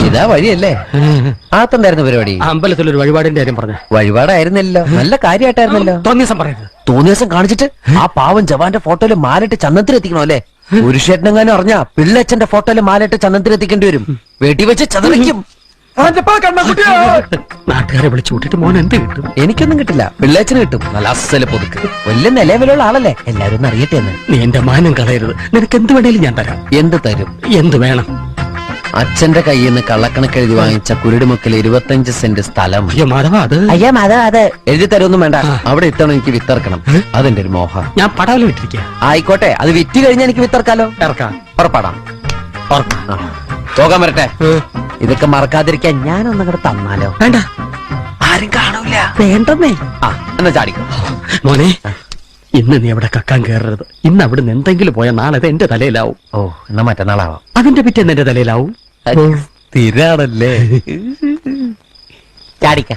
ഇതാ വഴിയല്ലേ? ആത്തണ്ടായിരുന്നു പരിപാടി. അമ്പലത്തിലൊരു വഴിപാടിന്റെ കാര്യം പറഞ്ഞു. വഴിപാടായിരുന്നല്ലോ, നല്ല കാര്യമായിട്ടായിരുന്നല്ലോ. തോന്നിയസം പറയരുത്. തോന്നിയ ദിവസം കാണിച്ചിട്ട് ആ പാവം ജവാന്റെ ഫോട്ടോയില് മാലിട്ട് ചന്ദനത്തിലെത്തിക്കണോ അല്ലേ? പുരുഷേട്ടനെങ്ങാനും അറിഞ്ഞാ പിള്ളച്ചന്റെ ഫോട്ടോയില് മാലിട്ട് ചന്ദനത്തിലെത്തിക്കേണ്ടി വരും. വീട്ടിൽ വെച്ച് ചതറിക്കും. നാട്ടുകാരെ വിളിച്ചു കൂട്ടിട്ട് മോൻ എന്ത് കിട്ടും? എനിക്കൊന്നും കിട്ടില്ല, പിള്ളേച്ചന് കിട്ടും. നല്ല അസല് പൊതുക്ക്, വലിയ നിലവിലുള്ള ആളല്ലേ, എല്ലാരും ഒന്ന് അറിയട്ടെ എന്ന്. നീ എന്റെ മാനം കളയരുത്. നിനക്ക് എന്ത് വേണേലും ഞാൻ തരാം. എന്ത് തരും? എന്ത് വേണം? അച്ഛന്റെ കയ്യിൽ നിന്ന് കള്ളക്കണക്ക് എഴുതി വാങ്ങിച്ച കുരുടിമുക്കിൽ 25 സെന്റ് സ്ഥലം. അയ്യോ മാധവ, അത് അയ്യാ മാധവ, അത് എഴുതി തരൊന്നും വേണ്ട. അവിടെ ഇത്തവണ എനിക്ക് വിത്തറക്കണം. അതെന്റെ ഒരു മോഹം. ഞാൻ പടവല വിട്ടിരിക്കുക. ആയിക്കോട്ടെ, അത് വിറ്റ് കഴിഞ്ഞാൽ എനിക്ക് വിത്തറക്കാലോ. ഇറക്കാം. പുറപ്പാടാം. പോകാൻ വരട്ടെ. ഇതൊക്കെ മറക്കാതിരിക്കാൻ ഞാനൊന്നും കൂടെ തന്നാലോ? വേണ്ട, ആരും കാണൂല. വേണ്ടെന്നേ. എന്നാ ചാടിക്കോ മോനെ. ഇന്ന് നീ അവിടെ കക്കാൻ കയറരുത്. ഇന്ന് അവിടുന്ന് എന്തെങ്കിലും പോയാൽ നാളെ അത് എന്റെ തലയിലാവും. ഓ, എന്നാ മറ്റന്നാളാവാം. അതിന്റെ പിറ്റേന്ന് എന്റെ തലയിലാവും. സ്ഥിരാണല്ലേ? ചാടിക്ക.